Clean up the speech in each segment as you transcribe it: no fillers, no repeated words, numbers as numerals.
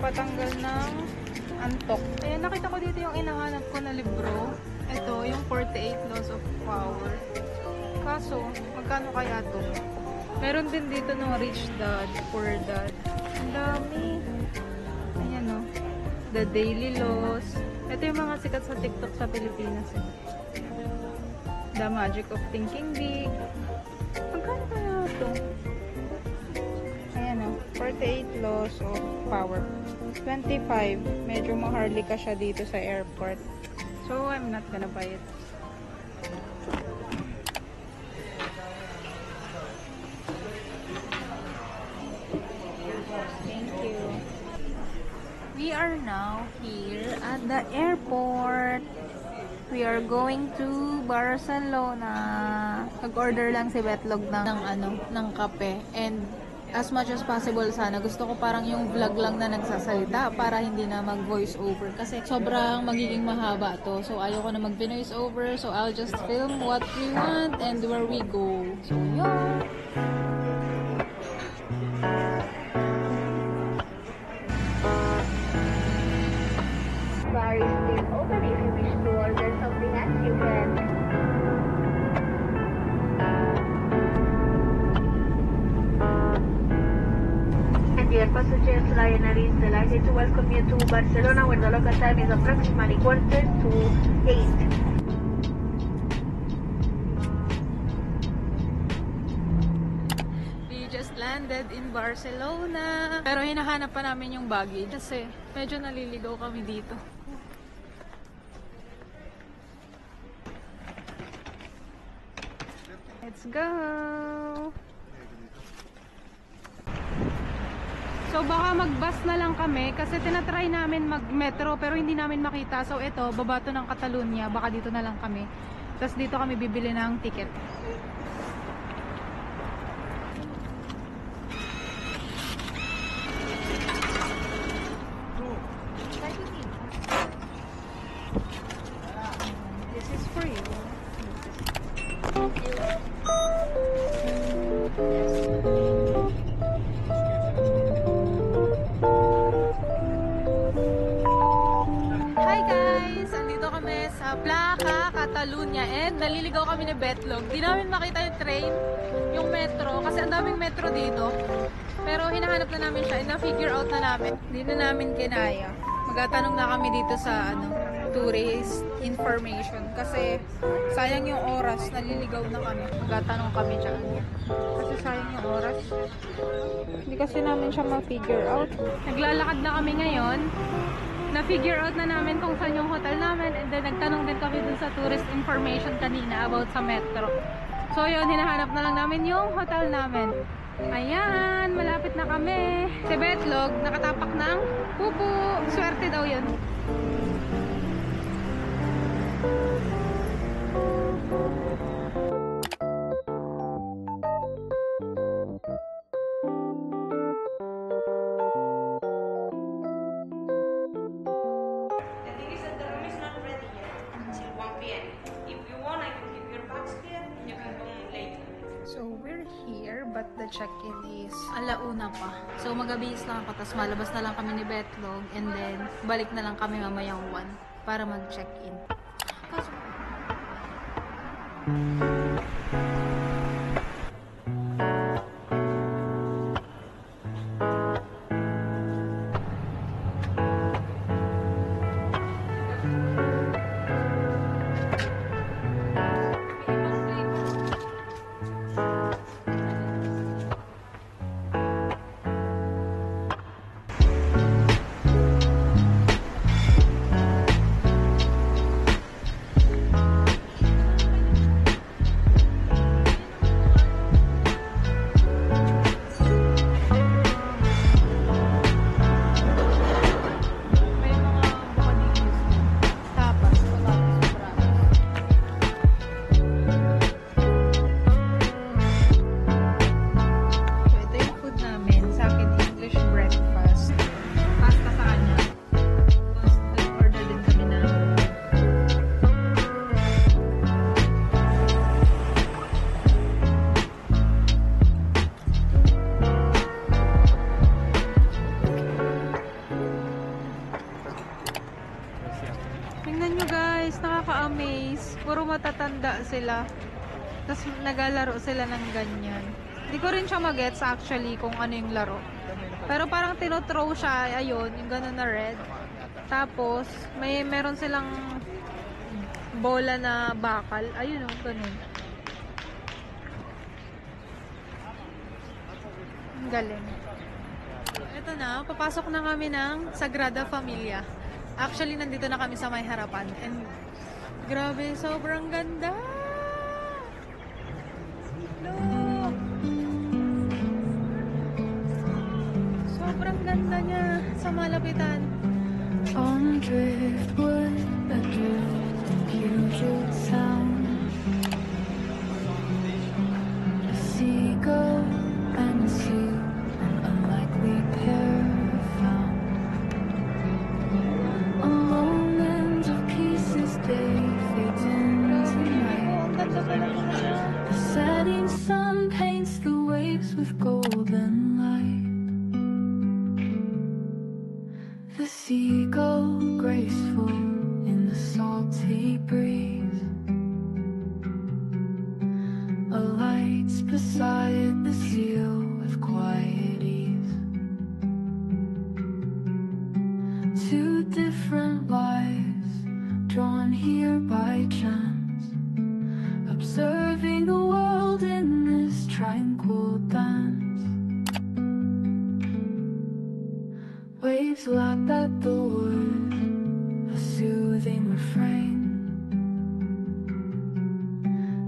Patanggal ng antok. Ayan, nakita ko dito yung inahanap ko na libro. Ito, yung 48 Laws of Power. Kaso, magkano kaya to? Meron din dito ng Rich Dad, Poor Dad. Ang dami. Ayan o. The Daily Laws. Ito yung mga sikat sa TikTok sa Pilipinas. The Magic of Thinking Big. Magkano kaya to? Ayan o. 48 Laws of Power. 25. Medyo maharlika siya dito sa airport. So, I'm not gonna buy it. Thank you. We are now here at the airport. We are going to Barcelona. Nag-order lang si Betlog ng kape. And as much as possible sana, gusto ko parang yung vlog lang na nagsasalita para hindi na mag-voice over. Kasi sobrang magiging mahaba to. So, ayoko na mag-voice over. So, I'll just film what we want and where we go. So, yeah. Bar is still open. If you wish to order something else, you can. Dear passengers, Ryanair is delighted to welcome you to Barcelona, where the local time is approximately 7:45. We just landed in Barcelona. Pero hinahanap pa namin yung baggage kasi medyo naliligaw kami dito. Let's go! So baka mag-bus na lang kami kasi tinatry namin mag-metro pero hindi namin makita. So ito, baba to ng Catalonia. Baka dito na lang kami. Tapos dito kami bibili ng ticket. This is for you. Sa Placa, Catalunya, and naliligaw kami ni Betlog. Di namin makita yung train, yung metro, kasi ang daming metro dito. Pero hinahanap na namin siya, and na-figure out na namin. Hindi na namin kinaya. Magtatanong na kami dito sa tourist information. Kasi sayang yung oras, naliligaw na kami. Magtatanong kami dyan. Kasi sayang yung oras. Hindi kasi namin siya ma-figure out. Naglalakad na kami ngayon. Na-figure out na namin kung saan yung hotel namin, and then nagtanong din kami dun sa tourist information kanina about sa metro. So yun, hinahanap na lang namin yung hotel namin. Ayan, malapit na kami. Si Betlog, nakatapak ng pupu. Swerte daw yun. So, we're here, but the check-in is alauna pa. So, mag-abihis lang ako, tapos malabas na lang kami ni Betlog, and then, balik na lang kami mamayang 1 para mag-check-in. Kaso, Tingnan nyo guys, nakaka-amaze. Puro matatanda sila. Tapos naglalaro sila ng ganyan. Hindi ko rin siya magets actually kung ano yung laro. Pero parang tinothrow siya, ayun, yung gano'n na red. Tapos, meron silang bola na bakal. Ayun o, ganun. Ang galing. Ito na, papasok na kami ng Sagrada Familia. Actually, nandito na kami sa may harapan. And, grabe, sobrang ganda! Look! Sobrang ganda niya sa malapitan. On driftwood, adrift in Puget Sound, a seagull and a seal, an unlikely pair found. A moment of peace as day fades into night. The setting sun paints the waves with golden light. The seagull graceful in the salty breeze alights beside the seal with quiet ease. Two different lives drawn here by chance, observing the world in this tranquil dance. Waves lap at the wood, a soothing refrain,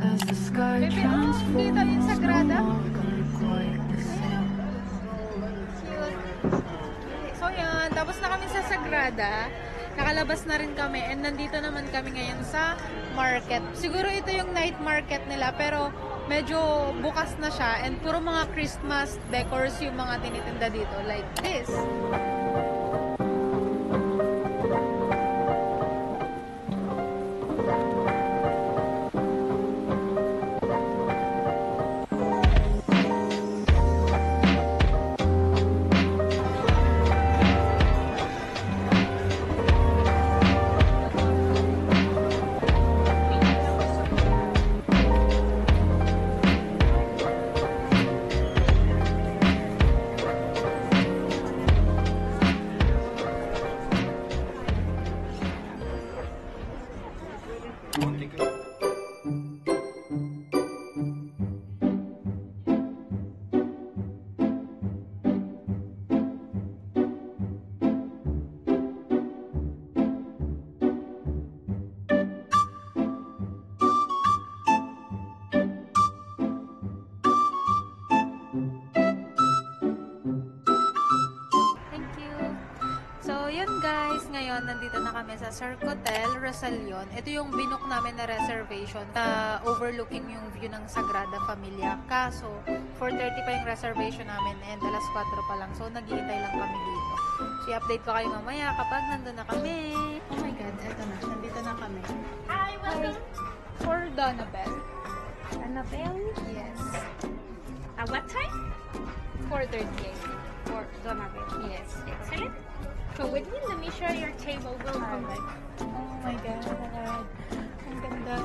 as the sky Baby, transforms, dito yung Sagrada. no longer quite the same. So yan, tapos na kami sa Sagrada. Nakalabas na rin kami and nandito naman kami ngayon sa market. Siguro ito yung night market nila pero medyo bukas na siya and puro mga Christmas decors yung mga tinitinda dito like this. Guys, ngayon nandito na kami sa Circotel Rosalion. Ito yung binook namin na reservation na overlooking yung view ng Sagrada Familia. Kaso, 4:30 pa yung reservation namin and alas 4 pa lang. So, naghihintay lang kami dito. So, i-update ko kayo mamaya kapag nandun na kami. Oh my God, eto na. Nandito na kami. Hi, welcome. For Donabel. Annabelle. Yes. At what time? 4:38. For Donabelle. Yes. Excellent. So with me, let me share your table. Welcome. Oh my God. Ang ganda.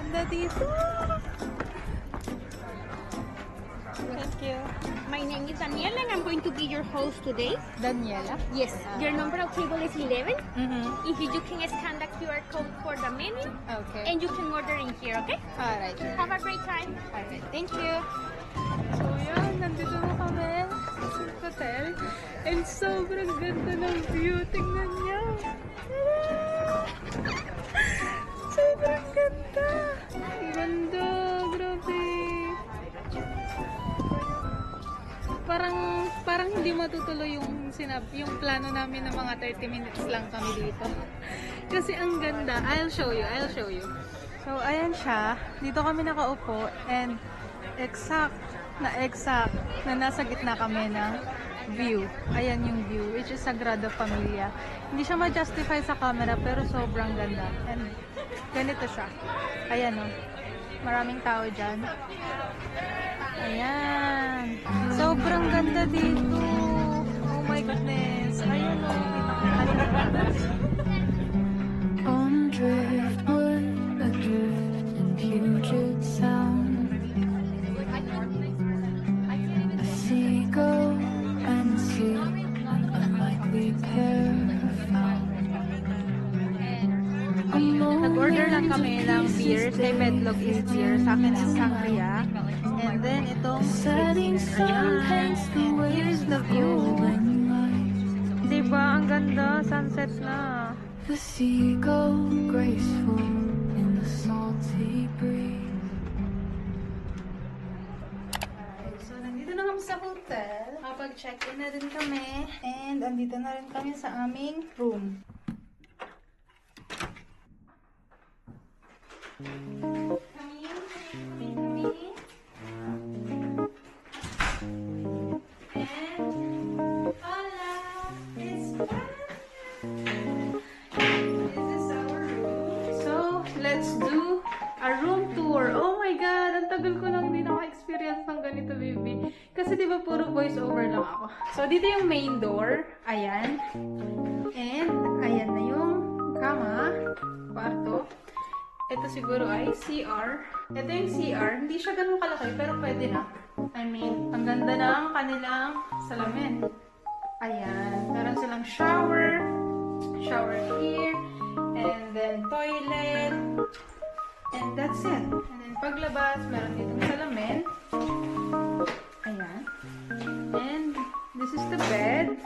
ganda dito. Thank you. My name is Daniela and I'm going to be your host today. Daniela? Yes. Your number of table is 11. Mm-hmm. If you can scan the QR code for the menu Okay. and you can order in here, okay? Alright. Have a great time. Alright. Thank you. So yan, nandito na kami sa hotel. And sobrang ganda ng view. Tingnan niyo. Sobrang ganda. Ang ganda. Grabe. Parang hindi matutuloy yung yung plano namin ng mga 30 minutes lang kami dito. Kasi ang ganda. I'll show you. So, ayan siya. Dito kami nakaupo and exact na nasa gitna kami ng view. Ayan yung view, which is Sagrada Familia. Hindi siya ma-justify sa camera, pero sobrang ganda. And ganito siya. Ayan o. Maraming tao dyan. Ayan. Sobrang ganda dito. Oh my goodness. Ayan o. On driftwood, adrift in Puget Sound. A seagull and sea, an unlikely pair found. Nag-order lang kami ng beer. Kay Bedlog is beer. Sa akin is sangria. And then itong Setting sun paints the and waves here's the with view. golden light. Diba? Ang ganda. Sunset na. The seagull graceful in the salty breeze. So, nandito na kami sa hotel. Kapag-check-in na rin kami. And andito na rin kami sa aming room. Let's do a room tour. Oh my God! Ang tagal ko lang din naka-experience ng ganito, baby. Kasi diba puro voice over lang ako. So, dito yung main door. Ayan. And, ayan na yung kama. Kwarto. Ito siguro ay CR. Ito yung CR. Hindi siya ganun kalaki, pero pwede na. I mean, ang ganda ng kanilang salamin. Ayan. Meron silang shower. Shower here. And then toilet. And that's it. And then paglabas, meron ditong salamin. Ayan. And this is the bed.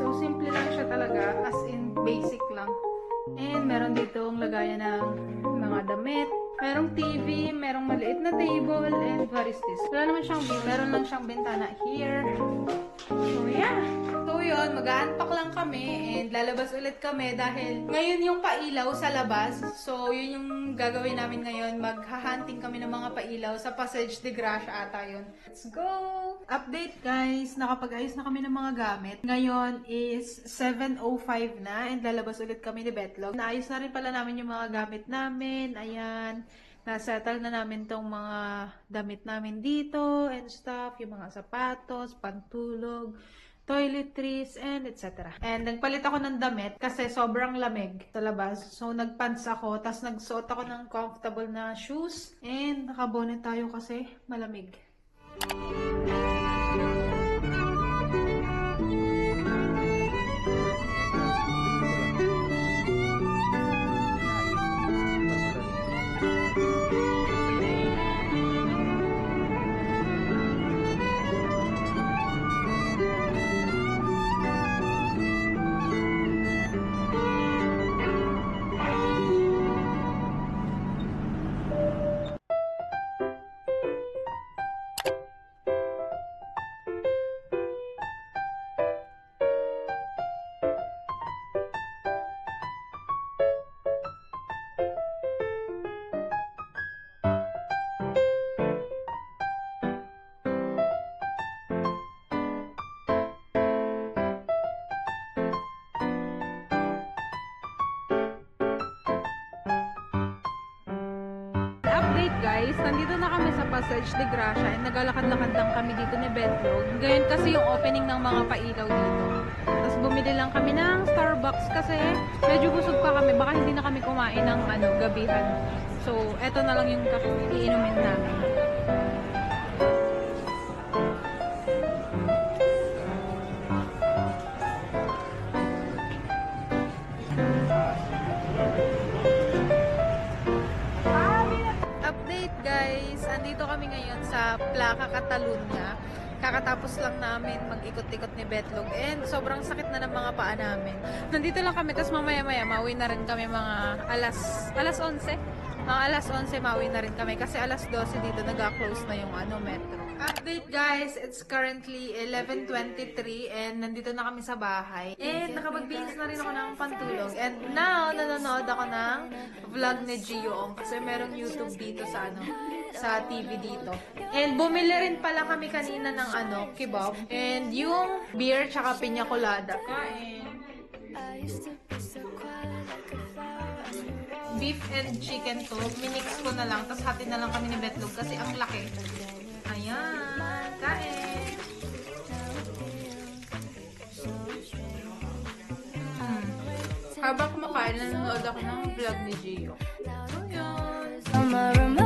So, simple lang siya talaga. As in, basic lang. And meron ditong lagayan ng mga damit. Merong TV, merong maliit na table, and what is this? Wala naman siyang view. Meron lang siyang bintana here. So, yeah. So, yun. Mag-a-unpack lang kami and lalabas ulit kami dahil ngayon yung pailaw sa labas. So, yun yung gagawin namin ngayon. Mag-hunting kami ng mga pailaw sa Passage de Gracia ata yun. Let's go! Update guys! Nakapag-ayos na kami ng mga gamit. Ngayon is 7:05 na and lalabas ulit kami ni Betlog. Naayos na rin pala namin yung mga gamit namin. Ayan. Nasettle na namin tong mga damit namin dito and stuff. Yung mga sapatos, pantulog, toiletries, and etc. And nagpalit ako ng damit kasi sobrang lamig sa labas. So, nagpants ako, tas nagsuot ako ng comfortable na shoes. And nakabonet tayo kasi malamig. Update guys, nandito na kami sa Passage de Gracia and naglalakad-lakad lang kami dito ni Betlog. Ngayon kasi yung opening ng mga pailaw dito. Tapos bumili lang kami ng Starbucks kasi medyo busog pa kami. Baka hindi na kami kumain ng gabihan. So, eto na lang yung iinumin namin. Update guys! Andito kami ngayon sa Placa, Catalunya. Kakatapos lang namin mag-ikot-ikot ni Betlog and sobrang sakit na ng mga paa namin. Nandito lang kami, tapos mamaya-maya mauwi na rin kami mga alas 11. Mga alas 11 mauwi na rin kami kasi alas 12 dito nag-close na yung metro. Update guys, it's currently 11:23 and nandito na kami sa bahay. And nakapagbihis na rin ako ng pantulog. And now, nanonood ako ng vlog ni Gio kasi merong YouTube dito sa sa TV dito. And bumili rin pala kami kanina ng kebab. And yung beer tsaka piña colada. Kain. Beef and chicken to. Minix ko na lang. Tapos hati na lang kami ni Betlog kasi ang laki. Ayan. Kain. Habang kumakain, nanonood ako ng vlog ni Gio. Ayan.